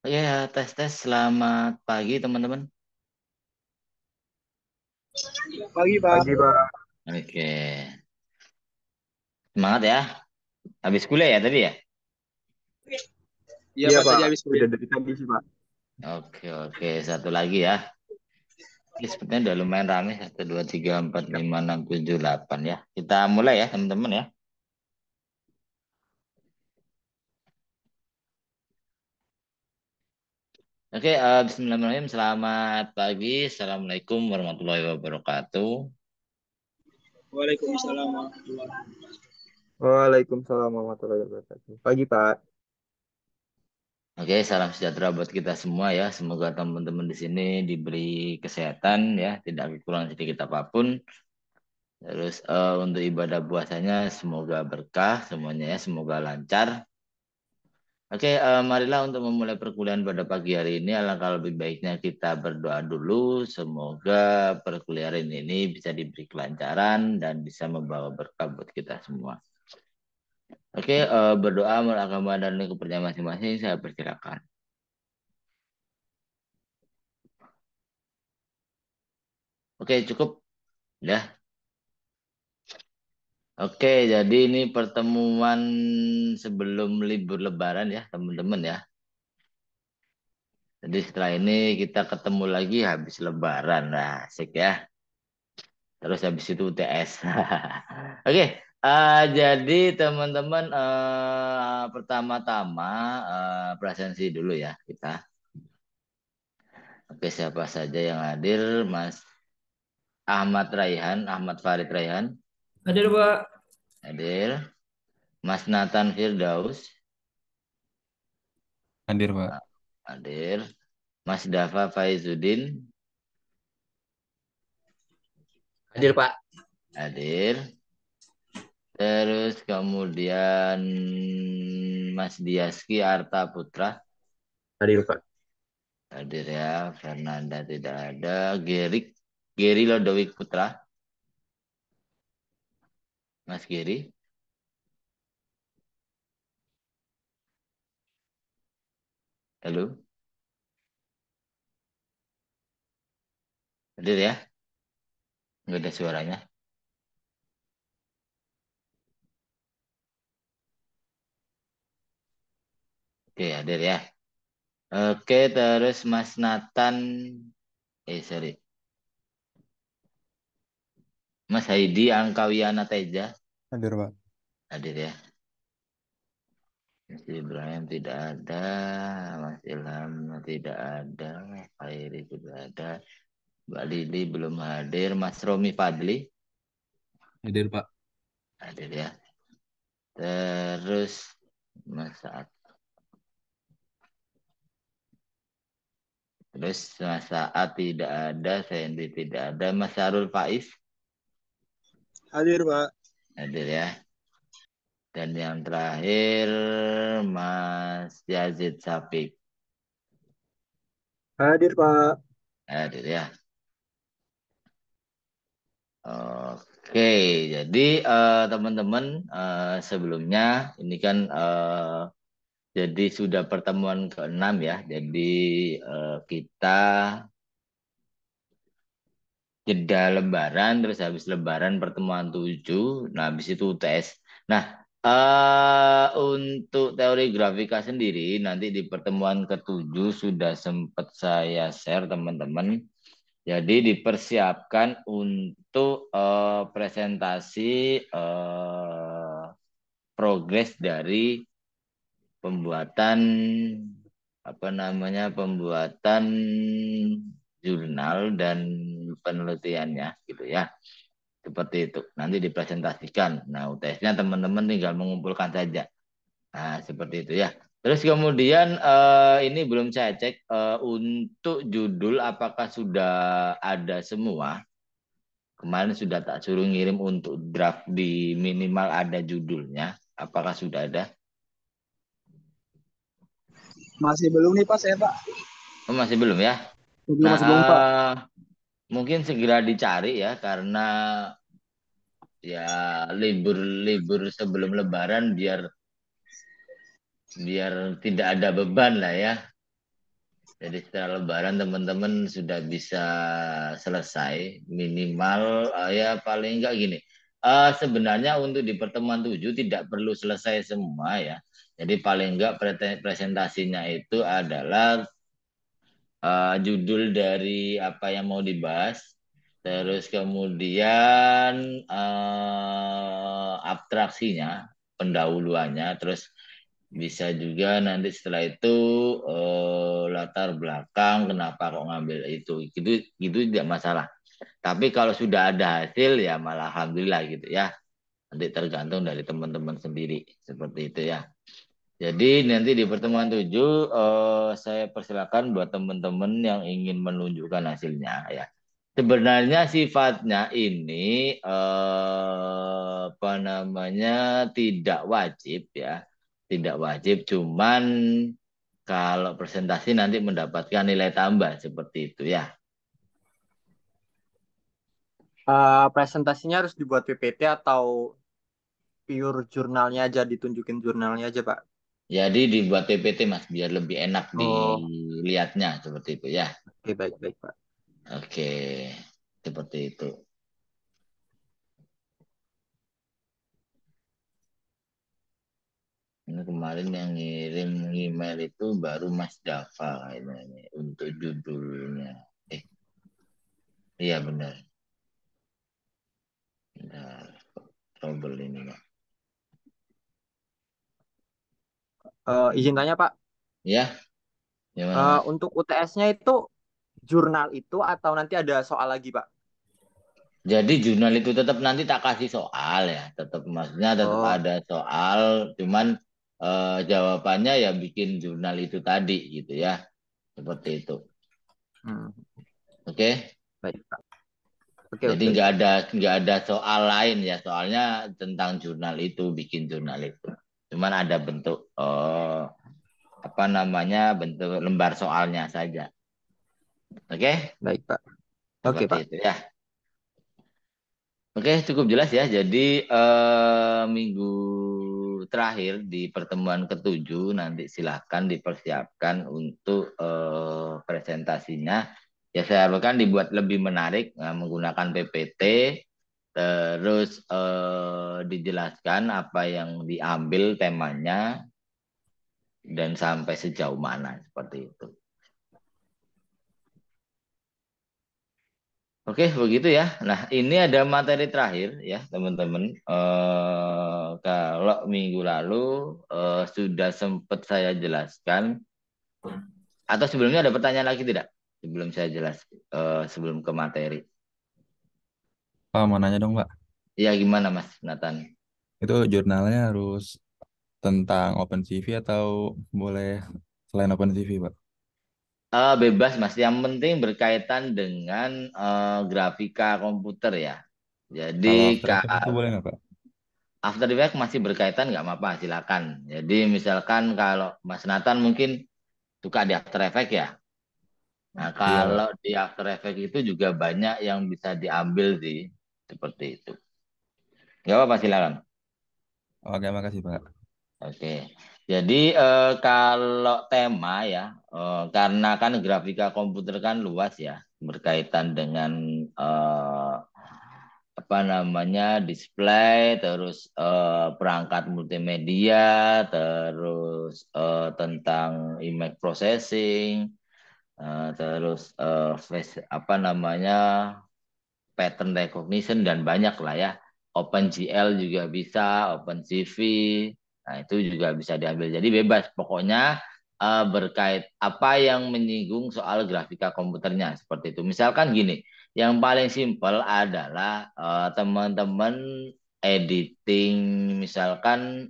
Ya, tes-tes. Selamat pagi, teman-teman. Pagi, Pagi, Pak. Pak. Oke. Semangat ya. Habis kuliah ya tadi ya? Iya, Iya, Pak, Pak. tadi habis Udah kuliah. dari tadi sih, Pak. Oke, oke. Satu lagi ya. Ini sepertinya udah lumayan rame. Satu, dua, tiga, empat, Siap. lima, enam, tujuh, delapan ya. Kita mulai ya, teman-teman ya. Oke, bismillahirrahmanirrahim. Selamat pagi. Assalamualaikum warahmatullahi wabarakatuh. Waalaikumsalam warahmatullahi wabarakatuh. Waalaikumsalam warahmatullahi wabarakatuh. Pagi, Pak. Oke, salam sejahtera buat kita semua ya. Semoga teman-teman di sini diberi kesehatan ya, tidak kekurangan sedikit apapun. Terus untuk ibadah puasanya semoga berkah semuanya ya, semoga lancar. Oke, marilah untuk memulai perkuliahan pada pagi hari ini. Alangkah lebih baiknya kita berdoa dulu. Semoga perkuliahan ini bisa diberi kelancaran dan bisa membawa berkah buat kita semua. Oke, berdoa menurut agama dan kepercayaan masing-masing. Saya persilakan. Oke, cukup. Ya. Oke, jadi ini pertemuan sebelum libur Lebaran ya, teman-teman ya. Jadi setelah ini kita ketemu lagi habis Lebaran. Nah, asik ya. Terus habis itu UTS. Oke, jadi teman-teman pertama-tama presensi dulu ya kita. Oke, siapa saja yang hadir? Mas Ahmad Raihan, Ahmad Farid Raihan Hadir, Pak. hadir. Mas Nathan Firdaus Hadir, Pak. hadir. Mas Dava Faizuddin Hadir, Pak. hadir. Terus kemudian Mas Diaski Arta Putra Hadir, Pak. hadir ya. Fernanda tidak ada. Geri Lodowik Putra. Mas Geri. Halo. Hadir ya. Nggak ada suaranya. Oke hadir ya. Oke terus Mas Nathan. Sorry. Mas Haidi Angkawiana Teja. Hadir, Pak. Hadir ya. Mas Ibrahim tidak ada. Mas Ilham tidak ada. Mas Khairi tidak ada. Mbak Lili belum hadir. Mas Romi Fadli Hadir, Pak. hadir ya. Terus Mas Saat. Terus Mas Saat tidak ada. Sandy tidak ada. Mas Sarul Faiz Hadir, Pak. hadir ya. Dan yang terakhir Mas Yazid Sapik Hadir, Pak. hadir ya. Oke, jadi teman-teman sebelumnya ini kan jadi sudah pertemuan ke-6 ya. Jadi kita jeda Lebaran, terus habis Lebaran pertemuan 7, nah habis itu UTS. Nah, untuk teori grafika sendiri nanti di pertemuan ke-7 sudah sempat saya share teman-teman. Jadi dipersiapkan untuk presentasi progres dari pembuatan apa namanya pembuatan jurnal dan penelitiannya gitu ya. Seperti itu. Nanti dipresentasikan. Nah, UTS-nya teman-teman tinggal mengumpulkan saja. Nah, seperti itu ya. Terus kemudian ini belum saya cek untuk judul apakah sudah ada semua. Kemarin sudah tak suruh ngirim untuk draft di minimal ada judulnya. Apakah sudah ada? Masih belum nih, Pak, saya, Pak. Oh, masih belum ya? Belum, Nah, masih belum, Pak. mungkin segera dicari ya karena ya libur-libur sebelum Lebaran biar biar tidak ada beban lah ya. Jadi setelah Lebaran teman-teman sudah bisa selesai minimal ya paling enggak gini. Sebenarnya untuk di pertemuan 7 tidak perlu selesai semua ya. Jadi paling enggak presentasinya itu adalah judul dari apa yang mau dibahas, terus kemudian abstraksinya, pendahuluannya, terus bisa juga nanti setelah itu latar belakang kenapa kok ngambil itu tidak masalah. Tapi kalau sudah ada hasil ya malah alhamdulillah gitu ya. Nanti tergantung dari teman-teman sendiri seperti itu ya. Jadi nanti di pertemuan 7 saya persilakan buat teman-teman yang ingin menunjukkan hasilnya ya. Sebenarnya sifatnya ini apa namanya tidak wajib ya. Tidak wajib cuman kalau presentasi nanti mendapatkan nilai tambah seperti itu ya. Presentasinya harus dibuat PPT atau pure jurnalnya aja, ditunjukin jurnalnya aja, Pak. Jadi dibuat PPT Mas biar lebih enak Oh, dilihatnya seperti itu ya. oke, baik-baik, Pak. Oke, seperti itu. Ini kemarin yang ngirim email itu baru Mas Dava kayaknya ini untuk judulnya. Eh, iya benar. Bentar, trouble ini Pak. Izin tanya, Pak. Ya, gimana Mas? Untuk UTS-nya itu jurnal itu atau nanti ada soal lagi, Pak? Jadi jurnal itu tetap nanti tak kasih soal ya, tetap maksudnya tetap Oh, ada soal, cuman jawabannya ya bikin jurnal itu tadi gitu ya, seperti itu. hmm, Oke? baik, Pak. Oke, Jadi oke. nggak ada soal lain ya, soalnya tentang jurnal itu, bikin jurnal itu. Cuman ada bentuk apa namanya bentuk lembar soalnya saja. Oke, Baik, Pak. Oke, seperti Pak. itu ya. Oke, cukup jelas ya. Jadi minggu terakhir di pertemuan ketujuh nanti silahkan dipersiapkan untuk presentasinya. Ya saya harapkan dibuat lebih menarik menggunakan PPT, terus dijelaskan apa yang diambil temanya dan sampai sejauh mana seperti itu. Oke, begitu ya. Nah, ini ada materi terakhir ya, teman-teman. Kalau minggu lalu sudah sempat saya jelaskan, atau sebelumnya ada pertanyaan lagi tidak? Sebelum saya jelas, sebelum ke materi. Pak, mau nanya dong, Pak. Ya, gimana Mas Nathan? Itu jurnalnya harus tentang OpenCV atau boleh selain OpenCV, Pak? Bebas Mas, yang penting berkaitan dengan grafika komputer ya. Jadi Kalau After Effects itu boleh nggak, Pak? After Effects masih berkaitan nggak apa-apa, silakan. Jadi misalkan kalau Mas Nathan mungkin suka di After Effects ya. Nah, Iya, Pak. kalau di After Effects itu juga banyak yang bisa diambil sih, seperti itu. Gak apa-apa, silakan. Oke, makasih, Pak. Oke. Jadi kalau tema ya, karena kan grafika komputer kan luas ya, berkaitan dengan eh, apa namanya display, terus perangkat multimedia, terus tentang image processing, terus apa namanya pattern recognition dan banyak lah ya. OpenGL juga bisa, OpenCV, nah itu juga bisa diambil. Jadi bebas, pokoknya berkait apa yang menyinggung soal grafika komputernya seperti itu. Misalkan gini, yang paling simpel adalah teman-teman editing, misalkan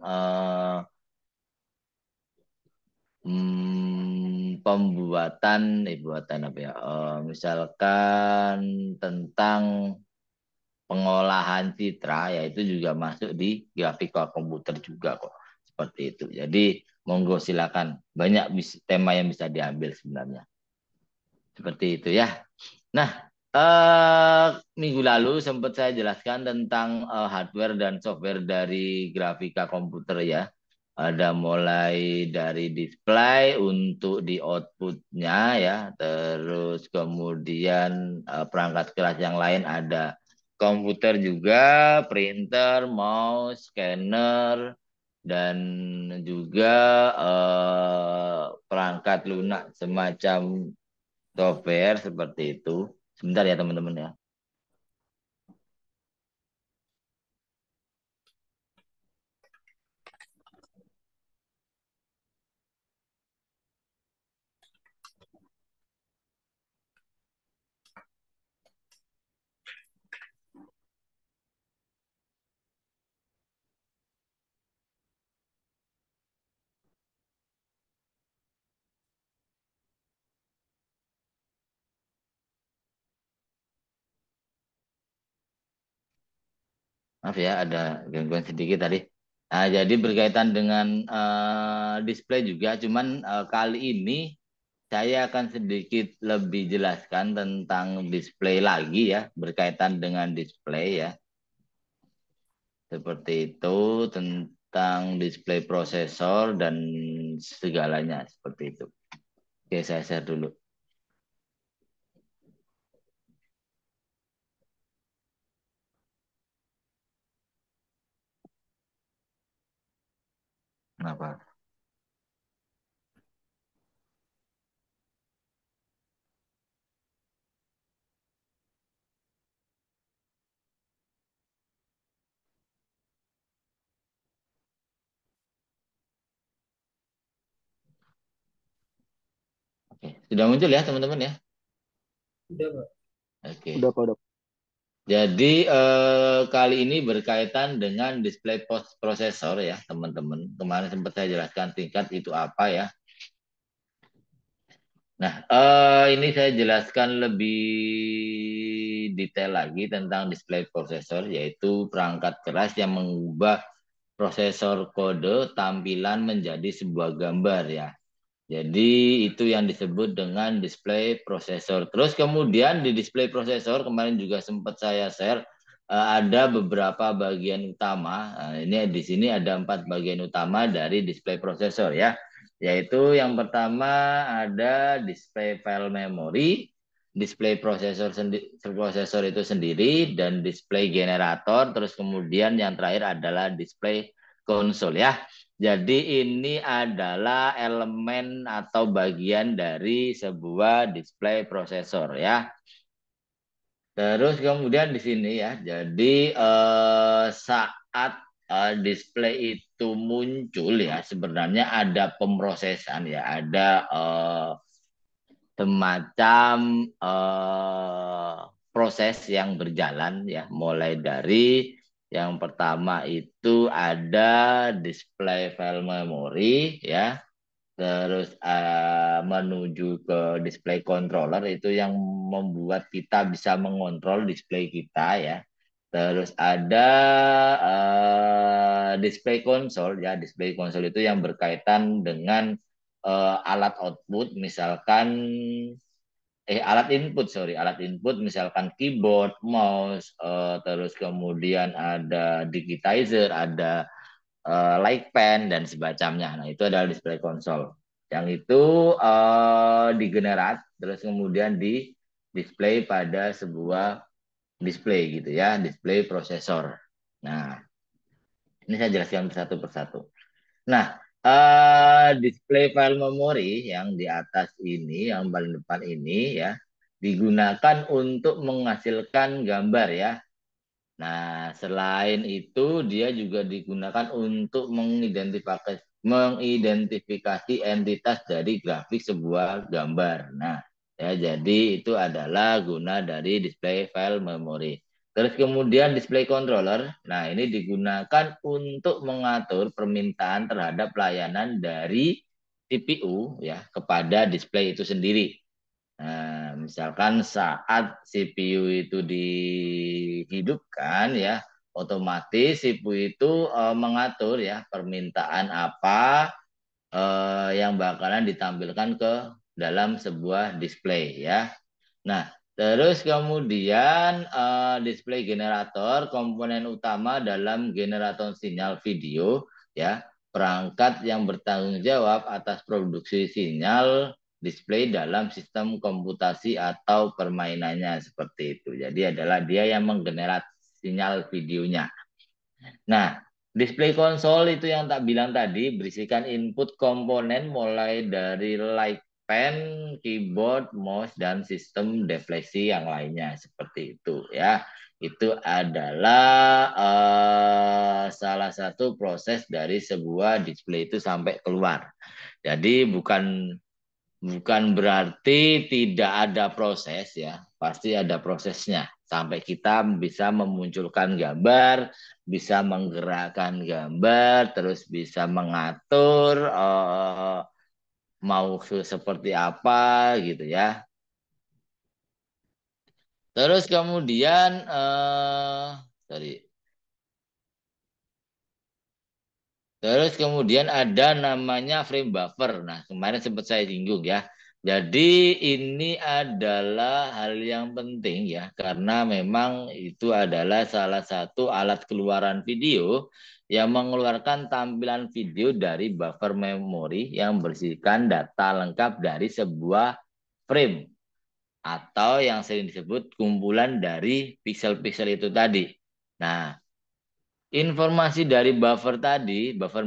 buatan apa ya? Misalkan tentang pengolahan citra ya itu juga masuk di grafika komputer juga kok seperti itu. Jadi monggo silakan banyak tema yang bisa diambil sebenarnya seperti itu ya. Nah minggu lalu sempat saya jelaskan tentang hardware dan software dari grafika komputer ya. Ada mulai dari display untuk di outputnya ya, terus kemudian perangkat keras yang lain ada komputer juga, printer, mouse, scanner, dan juga perangkat lunak semacam software seperti itu. Sebentar ya teman-teman ya. Maaf ya, ada gangguan sedikit tadi. Nah, jadi berkaitan dengan display juga, cuman kali ini saya akan sedikit lebih jelaskan tentang display lagi ya, berkaitan dengan display ya. Seperti itu, tentang display prosesor dan segalanya seperti itu. Oke, saya share dulu. Kenapa? Oke, sudah muncul ya teman-teman ya? Udah, Pak. Oke. Udah, Pak. Udah. Jadi kali ini berkaitan dengan display prosesor ya teman-teman. Kemarin sempat saya jelaskan tingkat itu apa ya. Nah ini saya jelaskan lebih detail lagi tentang display prosesor, yaitu perangkat keras yang mengubah prosesor kode tampilan menjadi sebuah gambar ya. Jadi itu yang disebut dengan display prosesor. Terus kemudian di display prosesor kemarin juga sempat saya share ada beberapa bagian utama. Nah, ini di sini ada 4 bagian utama dari display prosesor ya. Yaitu yang pertama ada display file memory, display prosesor itu sendiri, dan display generator. Terus kemudian yang terakhir adalah display konsol ya. Jadi ini adalah elemen atau bagian dari sebuah display prosesor ya. Terus kemudian di sini ya, jadi saat display itu muncul ya, sebenarnya ada pemrosesan ya, ada semacam proses yang berjalan ya, mulai dari yang pertama itu ada display file memory ya, terus menuju ke display controller itu yang membuat kita bisa mengontrol display kita ya. Terus ada display konsol ya, display konsol itu yang berkaitan dengan alat output, misalkan alat input sorry, alat input misalkan keyboard, mouse, terus kemudian ada digitizer, ada light pen dan sebagainya. Nah itu adalah display konsol. Yang itu digenerat terus kemudian di display pada sebuah display gitu ya, display prosesor. Nah ini saya jelaskan satu persatu. Nah, display file memory yang di atas ini, yang paling depan ini ya, digunakan untuk menghasilkan gambar ya. Nah, selain itu dia juga digunakan untuk mengidentifikasi entitas dari grafik sebuah gambar. Nah, ya jadi itu adalah guna dari display file memory. Terus kemudian display controller, nah ini digunakan untuk mengatur permintaan terhadap layanan dari CPU ya kepada display itu sendiri. Nah, misalkan saat CPU itu dihidupkan ya, otomatis CPU itu mengatur ya permintaan apa yang bakalan ditampilkan ke dalam sebuah display ya. Nah, terus kemudian display generator komponen utama dalam generator sinyal video ya. perangkat yang bertanggung jawab atas produksi sinyal display dalam sistem komputasi atau permainannya seperti itu. Jadi adalah dia yang menggenerasi sinyal videonya. Nah, display konsol itu yang tak bilang tadi berisikan input komponen mulai dari light pen, keyboard, mouse, dan sistem defleksi yang lainnya seperti itu ya. Itu adalah salah satu proses dari sebuah display itu sampai keluar. Jadi bukan berarti tidak ada proses ya, pasti ada prosesnya. Sampai kita bisa memunculkan gambar, bisa menggerakkan gambar, terus bisa mengatur mau seperti apa gitu ya. Terus kemudian, sorry. Terus kemudian ada namanya frame buffer. Nah, kemarin sempat saya singgung ya. Jadi ini adalah hal yang penting ya, karena memang itu adalah salah satu alat keluaran video yang mengeluarkan tampilan video dari buffer memori yang bersihkan data lengkap dari sebuah frame atau yang sering disebut kumpulan dari pixel-pixel itu tadi. Nah, informasi dari buffer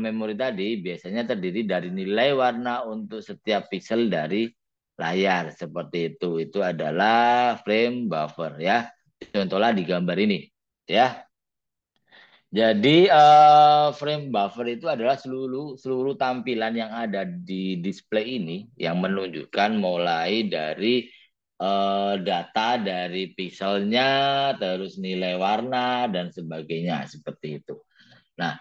memori tadi biasanya terdiri dari nilai warna untuk setiap pixel dari layar seperti itu. Itu adalah frame buffer ya. Contohnya di gambar ini ya. Jadi frame buffer itu adalah seluruh tampilan yang ada di display ini yang menunjukkan mulai dari data dari pixelnya, terus nilai warna dan sebagainya seperti itu. Nah,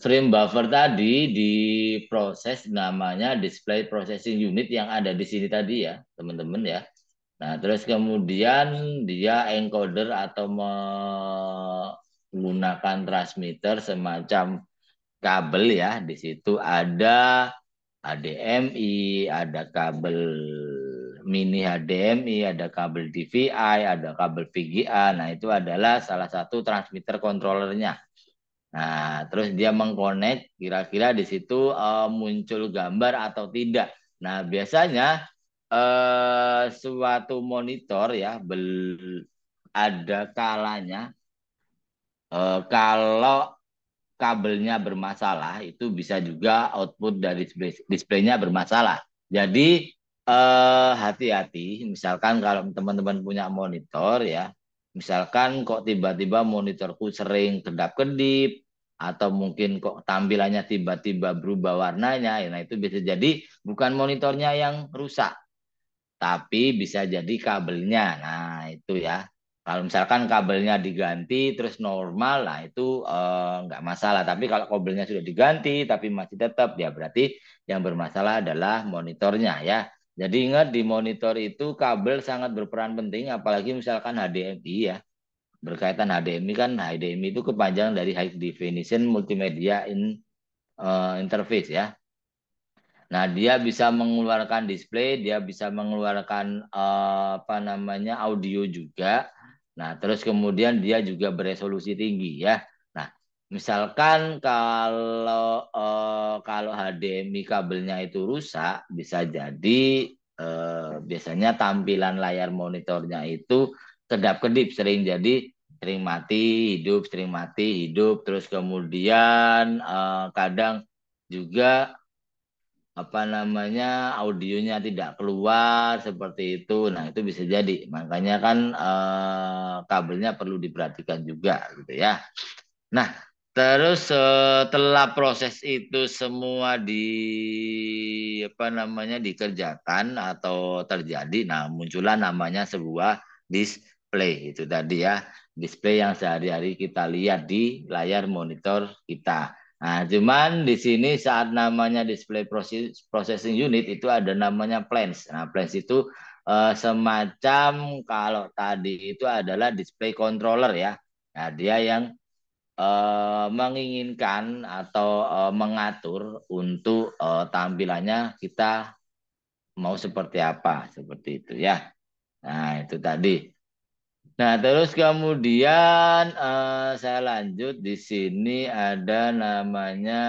frame buffer tadi diproses namanya display processing unit yang ada di sini tadi ya, teman-teman ya. Nah, terus kemudian dia encoder atau menggunakan transmitter semacam kabel ya. Di situ ada HDMI, ada kabel mini HDMI, ada kabel DVI, ada kabel VGA. Nah, itu adalah salah satu transmitter controllernya. Nah, terus dia mengkonek kira-kira di situ muncul gambar atau tidak. Nah, biasanya suatu monitor ya ada kalanya kalau kabelnya bermasalah itu bisa juga output dari displaynya bermasalah. Jadi hati-hati misalkan kalau teman-teman punya monitor ya, misalkan kok tiba-tiba monitorku sering kedap-kedip atau mungkin kok tampilannya tiba-tiba berubah warnanya, ya, nah itu bisa jadi bukan monitornya yang rusak tapi bisa jadi kabelnya. Nah, itu ya. Kalau misalkan kabelnya diganti terus normal, nah itu nggak masalah. Tapi kalau kabelnya sudah diganti tapi masih tetap, ya berarti yang bermasalah adalah monitornya ya. Jadi ingat di monitor itu kabel sangat berperan penting, apalagi misalkan HDMI ya. Berkaitan HDMI kan, HDMI itu kepanjangan dari High Definition Multimedia Interface ya. Nah, dia bisa mengeluarkan display, dia bisa mengeluarkan apa namanya audio juga. Nah, terus kemudian dia juga beresolusi tinggi ya. Nah, misalkan kalau HDMI kabelnya itu rusak, bisa jadi biasanya tampilan layar monitornya itu kedap-kedip, sering mati, hidup, terus kemudian kadang juga apa namanya audionya tidak keluar seperti itu. Nah, itu bisa jadi. Makanya kan kabelnya perlu diperhatikan juga gitu ya. Nah, terus setelah proses itu semua apa namanya dikerjakan atau terjadi, nah muncullah namanya sebuah display itu tadi ya. Display yang sehari-hari kita lihat di layar monitor kita. Nah, cuman di sini saat namanya display processing unit itu ada namanya flange. Nah, flange itu semacam kalau tadi itu adalah display controller ya. Nah, dia yang menginginkan atau mengatur untuk tampilannya kita mau seperti apa, seperti itu ya. Nah, itu tadi. Nah, terus kemudian saya lanjut di sini ada namanya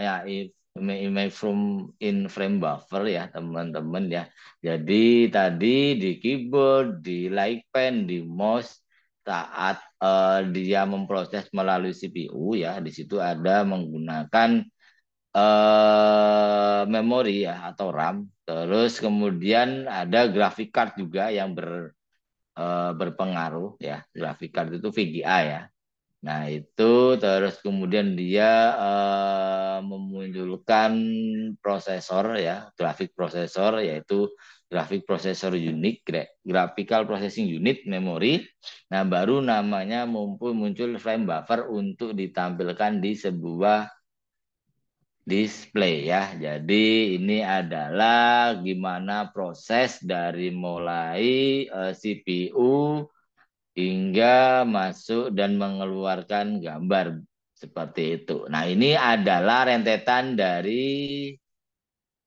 ya image from in frame buffer ya teman-teman ya. Jadi tadi di keyboard, di like pen, di mouse saat dia memproses melalui CPU ya, di situ ada menggunakan memori ya atau RAM. Terus kemudian ada graphic card juga yang berpengaruh ya. Graphic card itu VGA ya. Nah itu terus kemudian dia memunculkan prosesor ya, grafik prosesor yaitu grafik prosesor unit, graphical processing unit memori. Nah baru namanya muncul frame buffer untuk ditampilkan di sebuah display ya. Jadi ini adalah gimana proses dari mulai CPU hingga masuk dan mengeluarkan gambar seperti itu. Nah, ini adalah rentetan dari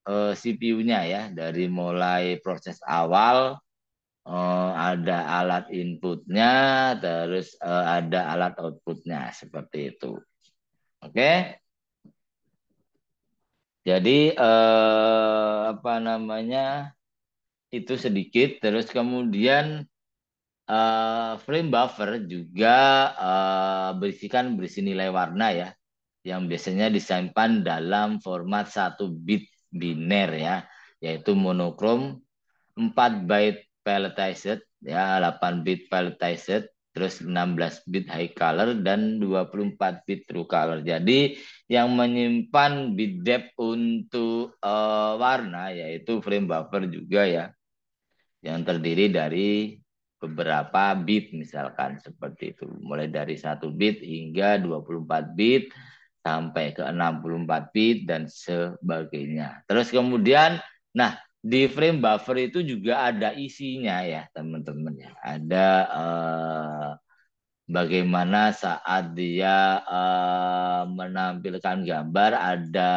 CPU-nya ya, dari mulai proses awal ada alat inputnya, terus ada alat outputnya seperti itu. Oke, jadi apa namanya itu sedikit, terus kemudian frame buffer juga berisi nilai warna ya, yang biasanya disimpan dalam format 1 bit biner ya, yaitu monokrom, 4 byte palletized ya, 8 bit palletized, terus 16 bit high color dan 24 bit true color. Jadi yang menyimpan bit depth untuk warna yaitu frame buffer juga ya, yang terdiri dari beberapa bit misalkan seperti itu. Mulai dari 1 bit hingga 24 bit sampai ke 64 bit dan sebagainya. Terus kemudian, nah di frame buffer itu juga ada isinya ya teman-teman ya. Ada bagaimana saat dia menampilkan gambar ada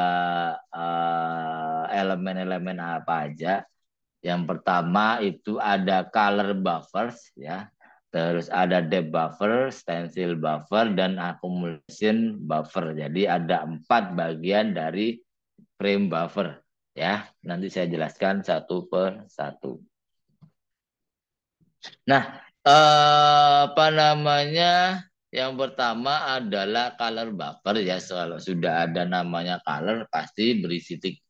elemen-elemen apa aja. Yang pertama itu ada color buffers ya. Terus ada depth buffer, stencil buffer, dan accumulation buffer. Jadi ada 4 bagian dari frame buffer ya. Nanti saya jelaskan satu per satu. Nah, apa namanya? Yang pertama adalah color buffer ya. Kalau sudah ada namanya color pasti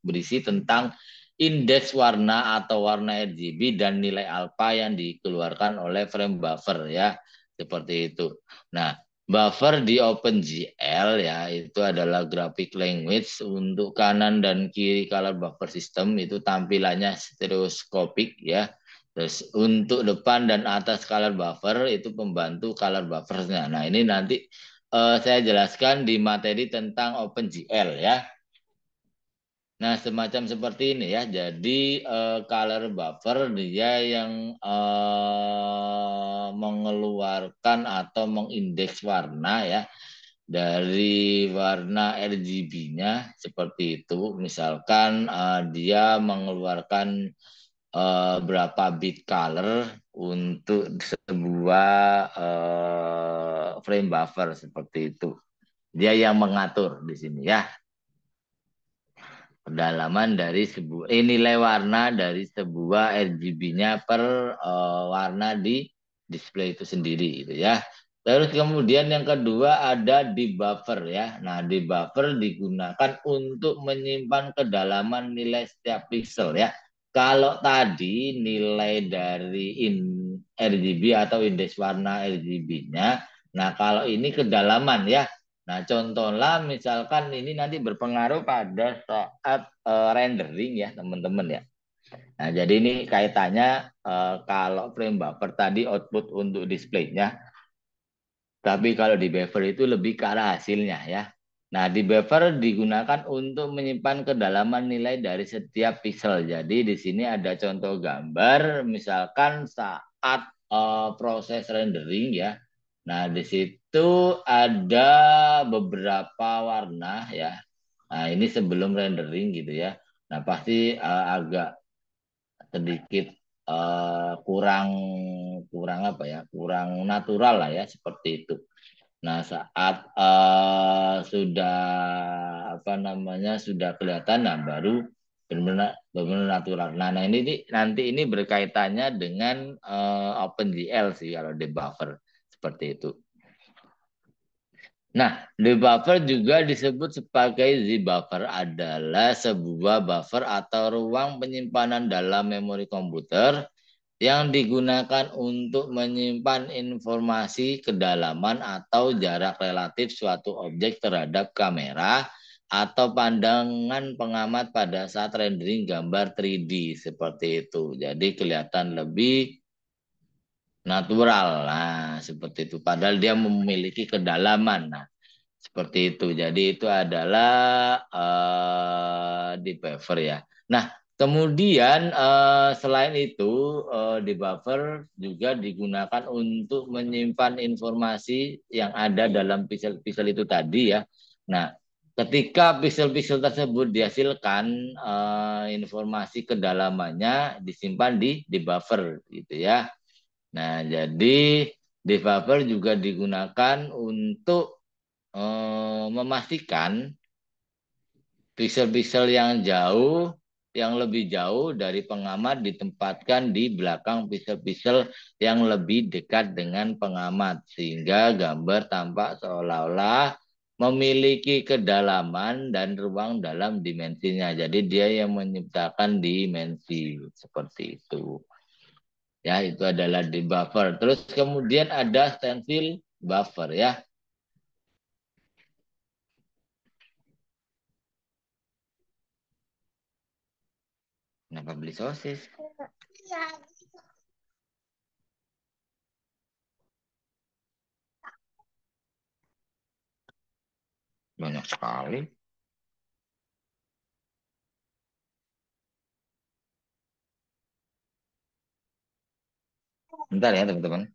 berisi tentang indeks warna atau warna RGB dan nilai alpha yang dikeluarkan oleh frame buffer ya. Seperti itu. Nah, buffer di OpenGL ya itu adalah graphic language untuk kanan dan kiri color buffer system itu tampilannya stereoskopik ya. Terus untuk depan dan atas color buffer itu pembantu color buffernya. Nah ini nanti saya jelaskan di materi tentang OpenGL ya. Nah semacam seperti ini ya. Jadi color buffer dia yang mengeluarkan atau mengindeks warna ya. Dari warna RGB-nya seperti itu. Misalkan dia mengeluarkan berapa bit color untuk sebuah frame buffer seperti itu. Dia yang mengatur di sini ya. Kedalaman dari sebuah nilai warna dari sebuah RGB-nya per warna di display itu sendiri gitu ya. Terus kemudian yang kedua ada debuffer ya. Nah, debuffer digunakan untuk menyimpan kedalaman nilai setiap pixel ya. Kalau tadi nilai dari RGB atau indeks warna RGB-nya, nah kalau ini kedalaman ya. Nah, contohnya misalkan ini nanti berpengaruh pada saat rendering ya, teman-teman ya. Nah, jadi ini kaitannya kalau frame buffer tadi output untuk displaynya, tapi kalau di buffer itu lebih ke arah hasilnya ya. Nah, di buffer digunakan untuk menyimpan kedalaman nilai dari setiap pixel. Jadi di sini ada contoh gambar, misalkan saat proses rendering ya. Nah, di situ ada beberapa warna ya. Nah, ini sebelum rendering gitu ya. Nah, pasti agak sedikit kurang kurang apa ya, kurang natural lah ya seperti itu. Nah, saat sudah apa namanya sudah kelihatan, nah baru benar-benar natural. Nah, nanti ini berkaitannya dengan OpenGL sih kalau debugger seperti itu. Nah, debugger juga disebut sebagai zbuffer adalah sebuah buffer atau ruang penyimpanan dalam memori komputer yang digunakan untuk menyimpan informasi kedalaman atau jarak relatif suatu objek terhadap kamera atau pandangan pengamat pada saat rendering gambar 3D seperti itu. Jadi kelihatan lebih natural. Nah, seperti itu. Padahal dia memiliki kedalaman. Nah, seperti itu. Jadi itu adalah di buffer ya. Nah, kemudian selain itu di buffer juga digunakan untuk menyimpan informasi yang ada dalam pixel-pixel itu tadi ya. Nah, ketika pixel-pixel tersebut dihasilkan informasi kedalamannya disimpan di buffer gitu ya. Nah, jadi di buffer juga digunakan untuk memastikan pixel-pixel yang lebih jauh dari pengamat ditempatkan di belakang pixel-pixel yang lebih dekat dengan pengamat sehingga gambar tampak seolah-olah memiliki kedalaman dan ruang dalam dimensinya. Jadi dia yang menciptakan dimensi seperti itu. Ya, itu adalah di buffer. Terus kemudian ada stencil buffer ya. Kenapa beli sosis? Banyak sekali. Bentar ya teman-teman.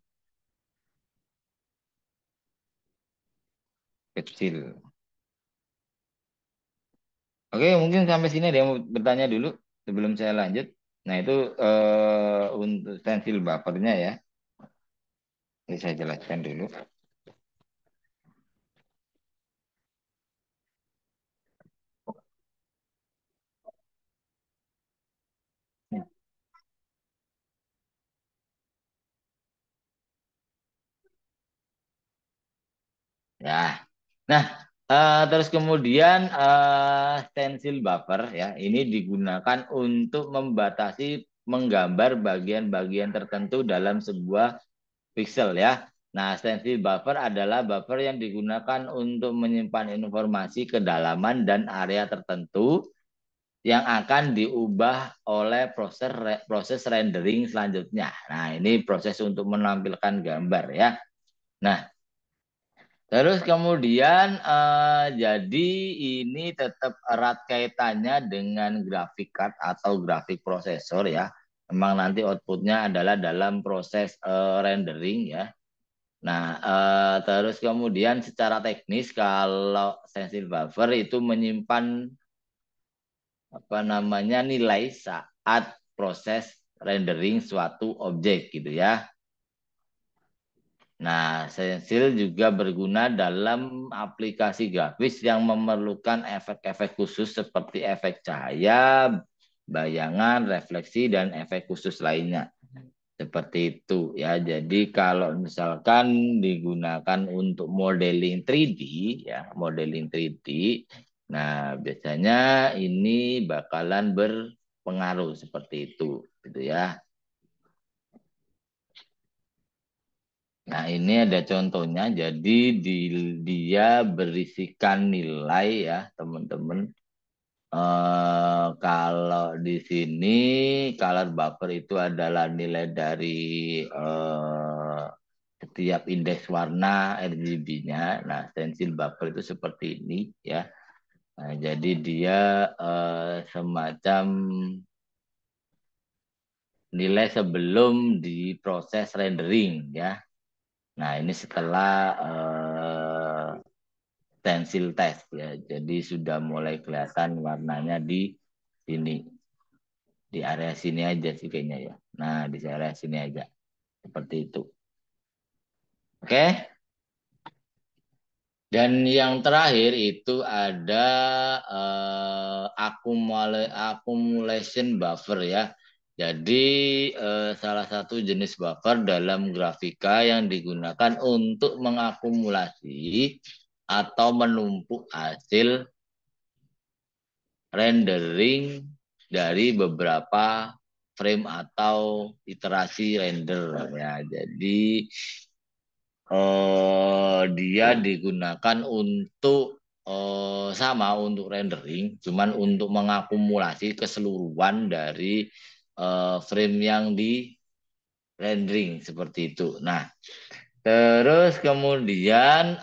Kecil. Oke, mungkin sampai sini ada yang mau bertanya dulu sebelum saya lanjut. Nah, itu untuk stensil buffernya ya. Ini saya jelaskan dulu. Ya. Nah, terus kemudian stensil buffer ya, ini digunakan untuk membatasi menggambar bagian-bagian tertentu dalam sebuah pixel ya. Nah, stensil buffer adalah buffer yang digunakan untuk menyimpan informasi kedalaman dan area tertentu yang akan diubah oleh proses rendering selanjutnya. Nah, ini proses untuk menampilkan gambar ya. Nah, terus kemudian jadi ini tetap erat kaitannya dengan graphic card atau grafik prosesor ya. Memang nanti outputnya adalah dalam proses rendering ya. Nah, terus kemudian secara teknis kalau stencil buffer itu menyimpan apa namanya nilai saat proses rendering suatu objek gitu ya. Nah, stencil juga berguna dalam aplikasi grafis yang memerlukan efek-efek khusus seperti efek cahaya, bayangan, refleksi, dan efek khusus lainnya. Seperti itu ya. Jadi kalau misalkan digunakan untuk modeling 3D ya, modeling 3D, nah biasanya ini bakalan berpengaruh seperti itu gitu ya. Nah, ini ada contohnya. Jadi dia berisikan nilai ya, teman-teman. Kalau di sini color buffer itu adalah nilai dari setiap indeks warna RGB-nya. Nah, stencil buffer itu seperti ini ya. Nah, jadi dia semacam nilai sebelum diproses rendering ya. Nah, ini setelah stencil test ya. Jadi sudah mulai kelihatan warnanya di sini. Di area sini aja sih kayaknya ya. Nah, di area sini aja. Seperti itu. Oke? Dan yang terakhir itu ada accumulation buffer ya. Jadi salah satu jenis buffer dalam grafika yang digunakan untuk mengakumulasi atau menumpuk hasil rendering dari beberapa frame atau iterasi render ya. Jadi dia digunakan untuk sama untuk rendering, cuman untuk mengakumulasi keseluruhan dari frame yang di rendering seperti itu. Nah, terus kemudian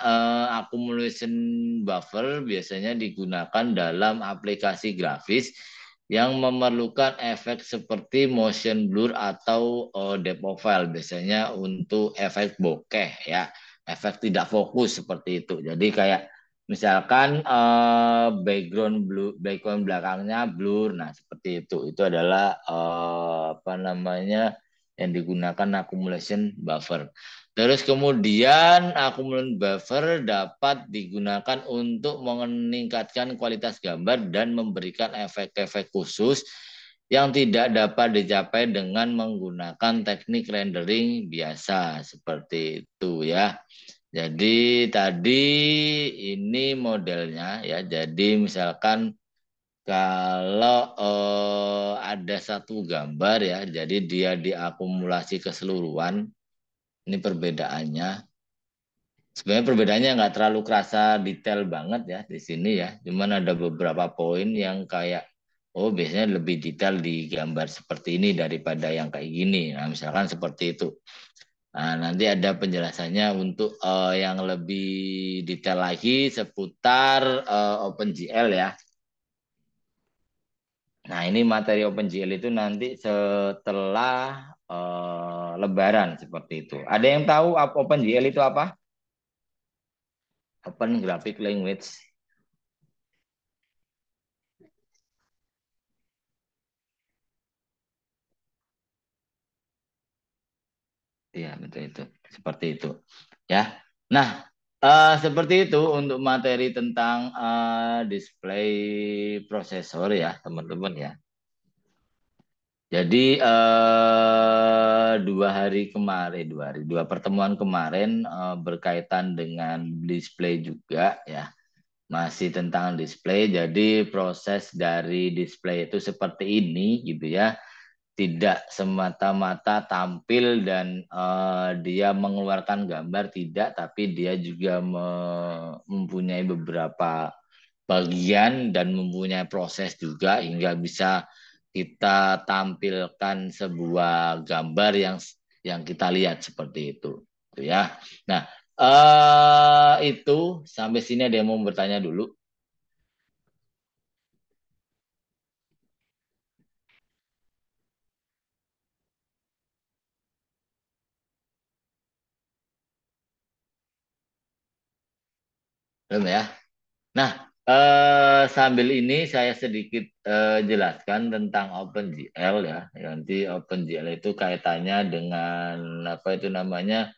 accumulation buffer biasanya digunakan dalam aplikasi grafis yang memerlukan efek seperti motion blur atau depth of file, biasanya untuk efek bokeh ya, efek tidak fokus seperti itu. Jadi kayak misalkan background belakangnya blur, nah seperti itu. Itu adalah apa namanya yang digunakan accumulation buffer. Terus kemudian accumulation buffer dapat digunakan untuk meningkatkan kualitas gambar dan memberikan efek-efek khusus yang tidak dapat dicapai dengan menggunakan teknik rendering biasa seperti itu ya. Jadi tadi ini modelnya ya. Jadi misalkan kalau ada satu gambar ya, jadi dia diakumulasi keseluruhan. Ini perbedaannya. Sebenarnya perbedaannya nggak terlalu kerasa detail banget ya di sini ya. Cuman ada beberapa poin yang kayak, oh biasanya lebih detail di gambar seperti ini daripada yang kayak gini. Nah misalkan seperti itu. Nah nanti ada penjelasannya untuk yang lebih detail lagi seputar OpenGL ya. Nah, ini materi OpenGL itu nanti setelah Lebaran seperti itu. Ada yang tahu OpenGL itu apa? Open Graphic Language. Iya, betul itu. Seperti itu. Ya. Nah, seperti itu untuk materi tentang display prosesor ya, teman-teman ya. Jadi dua pertemuan kemarin berkaitan dengan display juga ya, masih tentang display. Jadi proses dari display itu seperti ini gitu ya, tidak semata-mata tampil dan dia mengeluarkan gambar tidak, tapi dia juga mempunyai beberapa bagian dan mempunyai proses juga hingga bisa kita tampilkan sebuah gambar yang kita lihat seperti itu ya. Nah, itu sampai sini ada yang mau bertanya dulu? Belum ya? Nah, sambil ini saya sedikit jelaskan tentang OpenGL ya. Nanti OpenGL itu kaitannya dengan apa itu namanya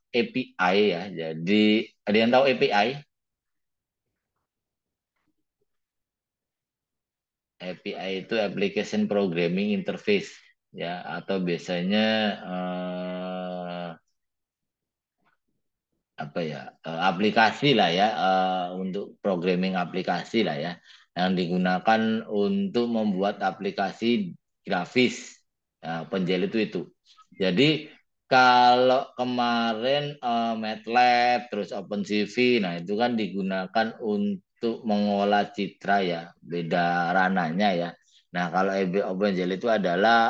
API ya. Jadi ada yang tahu API? API itu Application Programming Interface ya, atau biasanya apa ya, aplikasi lah ya, untuk programming aplikasi lah ya, yang digunakan untuk membuat aplikasi grafis. Nah, penjel itu jadi kalau kemarin MATLAB terus OpenCV, nah itu kan digunakan untuk mengolah citra ya, beda rananya ya. Nah kalau OpenGL itu adalah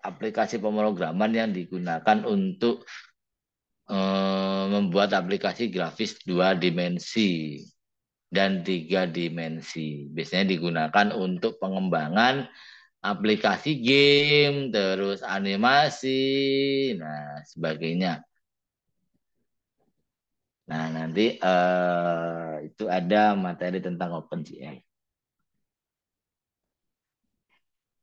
aplikasi pemrograman yang digunakan untuk membuat aplikasi grafis 2 dimensi dan 3 dimensi. Biasanya digunakan untuk pengembangan aplikasi game, terus animasi, nah sebagainya. Nah nanti itu ada materi tentang OpenGL.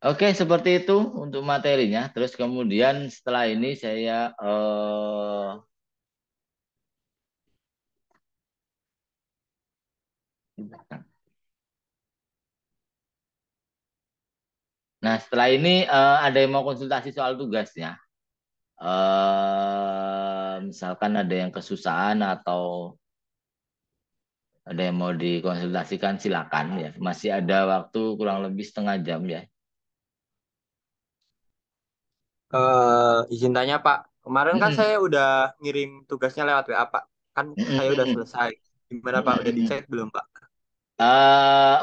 Oke, seperti itu untuk materinya. Terus kemudian setelah ini saya nah setelah ini ada yang mau konsultasi soal tugasnya. Misalkan ada yang kesusahan atau ada yang mau dikonsultasikan silakan ya. Masih ada waktu kurang lebih setengah jam ya. Izin tanya Pak, kemarin kan Mm-mm. saya udah ngirim tugasnya lewat WA Pak. Kan saya udah Mm-mm. selesai. Gimana Pak? Udah Mm-mm. dicek belum Pak?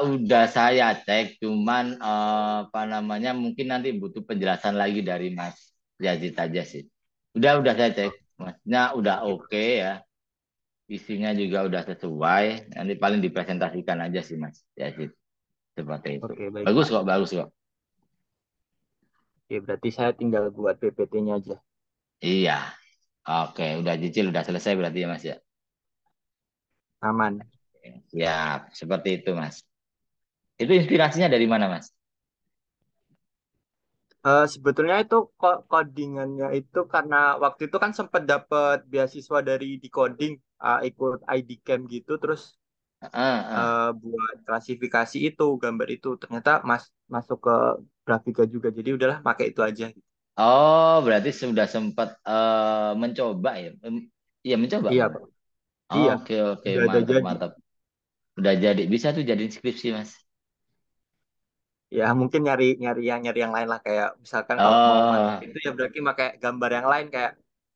Udah saya cek, cuman apa namanya mungkin nanti butuh penjelasan lagi dari Mas Yazid aja sih. Udah saya cek, Masnya udah Oke Pak. oke ya, isinya juga udah sesuai. Nanti paling dipresentasikan aja sih Mas Yazid, seperti itu. Oke baik Bagus Pak. kok, bagus kok. Oke berarti saya tinggal buat PPT-nya aja. Iya, oke, udah cicil, udah selesai berarti ya Mas ya. Aman. Siap, seperti itu Mas. Itu inspirasinya dari mana Mas? Sebetulnya itu codingannya itu karena waktu itu kan sempat dapat beasiswa dari Decoding, ikut ID Camp gitu, terus buat klasifikasi itu gambar itu ternyata masuk ke grafika juga, jadi udahlah pakai itu aja. Oh, berarti sudah sempat mencoba ya? Iya, mencoba Iya malah. Pak. Iya, Oke, oke, udah ada mantap, jadi. mantap. Udah jadi, bisa tuh jadi inskripsi, Mas. Ya mungkin nyari yang lain lah, kayak misalkan kalau mau pakai Oh, itu ya berarti pakai gambar yang lain, kayak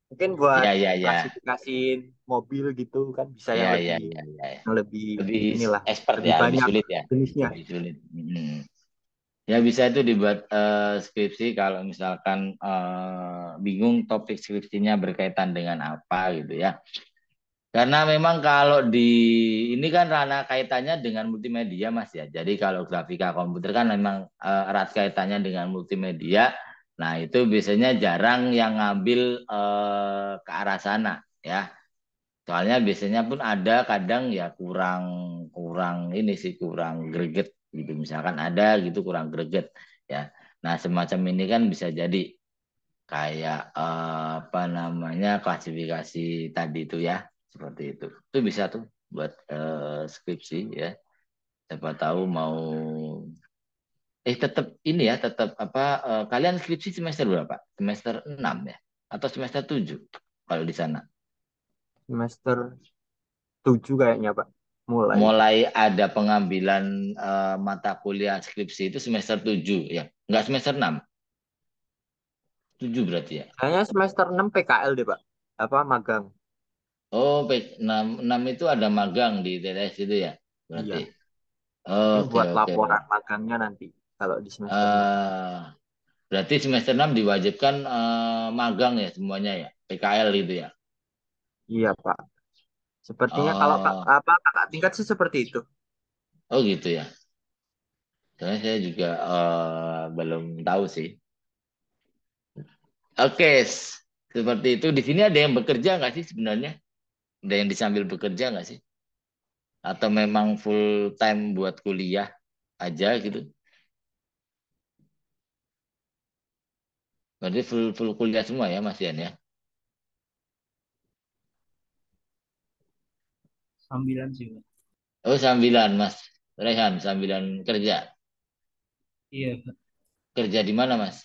mungkin buat iya, iya, iya. klasifikasiin mobil gitu kan bisa Iya, yang iya, lebih iya, iya. Iya. yang lebih Lebih inilah, expert lebih ya, lebih banyak sulit ya. jenisnya. Lebih sulit. Ya, bisa itu dibuat skripsi kalau misalkan bingung topik skripsinya berkaitan dengan apa gitu ya. Karena memang kalau di ini kan ranah kaitannya dengan multimedia Mas ya. Jadi kalau grafika komputer kan memang erat kaitannya dengan multimedia. Nah, itu biasanya jarang yang ngambil ke arah sana ya. Soalnya biasanya pun ada kadang ya kurang kurang ini sih kurang greget gitu. Misalkan ada gitu kurang greget ya. Nah, semacam ini kan bisa jadi kayak apa namanya klasifikasi tadi itu ya seperti itu bisa tuh buat skripsi ya siapa tahu mau tetap ini ya tetap apa kalian skripsi semester berapa semester 6 ya atau semester 7 kalau di sana Semester 7 kayaknya Pak, mulai. mulai ada pengambilan mata kuliah skripsi itu semester 7 ya nggak semester 6 7 berarti ya. Kayaknya semester 6 PKL deh Pak, apa magang. Oh, 6 itu ada magang di TTS itu ya, berarti. Iya, mungkin Oke, buat oke. laporan magangnya nanti kalau di semester 6. eh Berarti semester 6 diwajibkan magang ya semuanya ya, PKL itu ya. Iya Pak, sepertinya kalau Oh, apa kakak tingkat sih seperti itu. oh gitu ya. Soalnya saya juga belum tahu sih. Oke, seperti itu. Di sini ada yang bekerja nggak sih sebenarnya? Ada yang disambil bekerja nggak sih? Atau memang full time buat kuliah aja gitu? Berarti full full kuliah semua ya, Mas Ian ya? Sambilan sih, Pak. Oh, sambilan, Mas Rehan, sambilan kerja. Iya, Pak. Kerja di mana, Mas?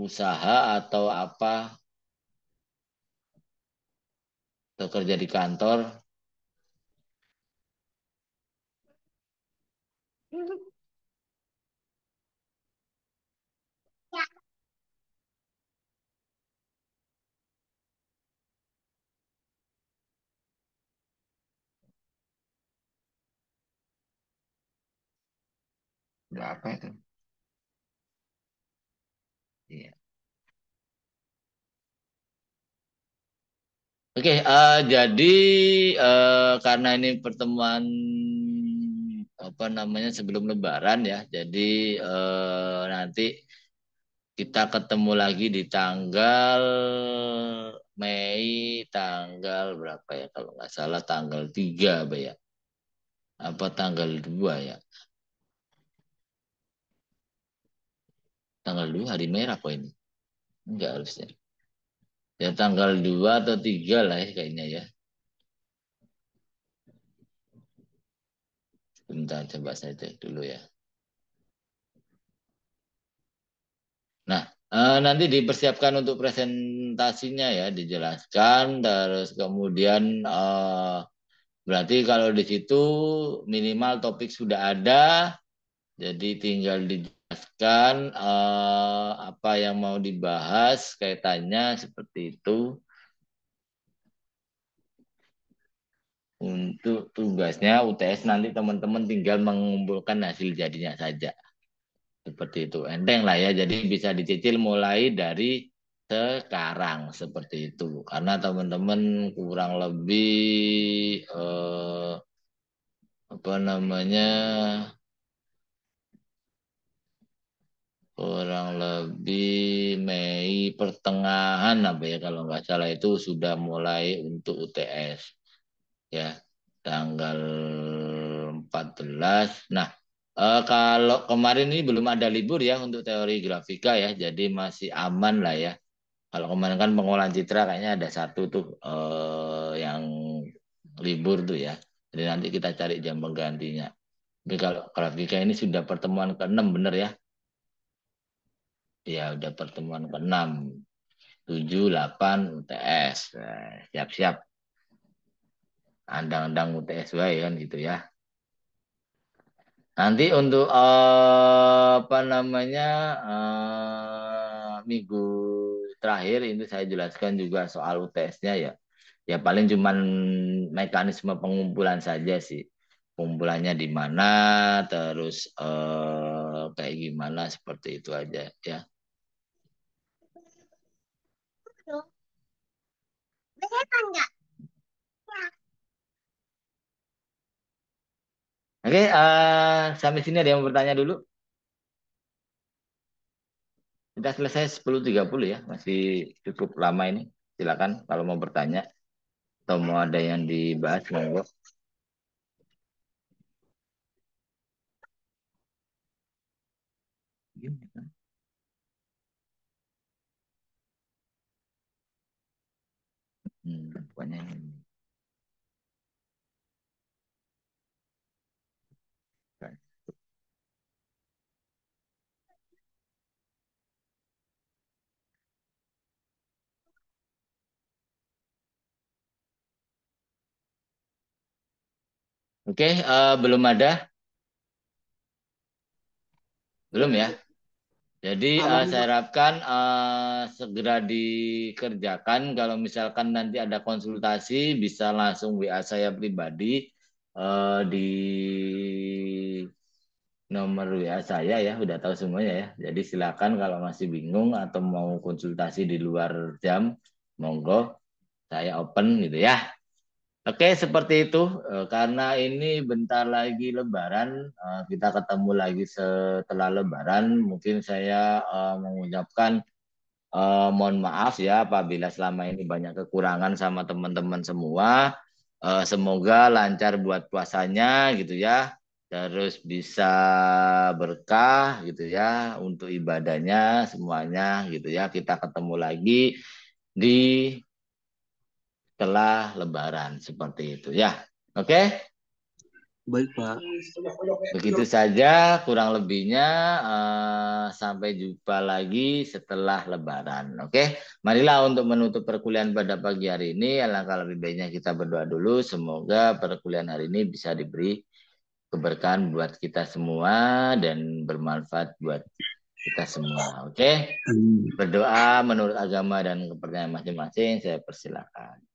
Usaha atau apa? Atau kerja di kantor? Berapa itu? Iya. Oke, jadi karena ini pertemuan apa namanya sebelum Lebaran ya, jadi nanti kita ketemu lagi di tanggal Mei tanggal berapa ya kalau nggak salah tanggal 3 Pak ya. Apa tanggal 2 ya? Tanggal 2 hari merah apa ini? Enggak harusnya. Ya tanggal 2 atau 3 lah ya kayaknya ya. Bentar coba saya cek dulu ya. Nah, nanti dipersiapkan untuk presentasinya ya, dijelaskan. Terus kemudian berarti kalau di situ minimal topik sudah ada, jadi tinggal dijelaskan apa yang mau dibahas kaitannya seperti itu. Untuk tugasnya UTS nanti teman-teman tinggal mengumpulkan hasil jadinya saja. Seperti itu. Enteng lah ya. Jadi bisa dicicil mulai dari sekarang seperti itu. Karena teman-teman kurang lebih apa namanya kurang lebih Mei pertengahan apa ya kalau nggak salah itu sudah mulai untuk UTS ya tanggal 14. Nah, kalau kemarin ini belum ada libur ya untuk teori grafika ya, jadi masih aman lah ya. Kalau kemarin kan pengolahan citra kayaknya ada satu tuh yang libur tuh ya. Jadi nanti kita cari jam penggantinya. Tapi kalau grafika ini sudah pertemuan ke-6 bener ya? Ya udah pertemuan ke-6. 7, 8 UTS. Nah, siap-siap. Andang-andang UTS wae kan gitu ya. Nanti untuk apa namanya minggu terakhir ini saya jelaskan juga soal UTS-nya ya. Ya paling cuman mekanisme pengumpulan saja sih. Pengumpulannya di mana, terus kayak gimana seperti itu aja ya. Oke, sampai sini ada yang mau bertanya dulu. Kita selesai 10.30 ya, masih cukup lama ini. Silakan kalau mau bertanya atau mau ada yang dibahas monggo. Pokoknya ini. Oke, belum ada? Belum ya? Jadi saya harapkan segera dikerjakan. Kalau misalkan nanti ada konsultasi, bisa langsung WA saya pribadi di nomor WA saya ya, udah tahu semuanya ya. Jadi silakan kalau masih bingung atau mau konsultasi di luar jam, monggo saya open gitu ya. Oke, seperti itu. Karena ini bentar lagi Lebaran, kita ketemu lagi setelah Lebaran. Mungkin saya mengucapkan mohon maaf ya apabila selama ini banyak kekurangan sama teman-teman semua. Semoga lancar buat puasanya gitu ya. Terus bisa berkah gitu ya untuk ibadahnya semuanya gitu ya. Kita ketemu lagi di setelah Lebaran seperti itu ya. Oke, Baik, Pak. begitu saja kurang lebihnya. Sampai jumpa lagi setelah Lebaran. Oke, marilah untuk menutup perkuliahan pada pagi hari ini. Alangkah lebih baiknya kita berdoa dulu. Semoga perkuliahan hari ini bisa diberi keberkahan buat kita semua dan bermanfaat buat kita semua. Oke, berdoa menurut agama dan kepercayaan masing-masing. Saya persilakan.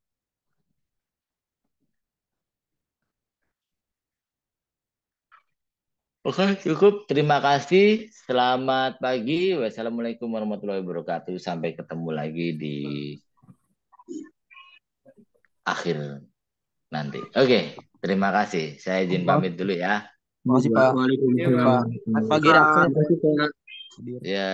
Oke, cukup. Terima kasih. Selamat pagi. Wassalamualaikum warahmatullahi wabarakatuh. Sampai ketemu lagi di akhir nanti. Oke, terima kasih. Saya izin pamit dulu ya. Terima kasih, Pak. Waalaikumsalam. Pak. Pagi, Pak. Pak. Ya.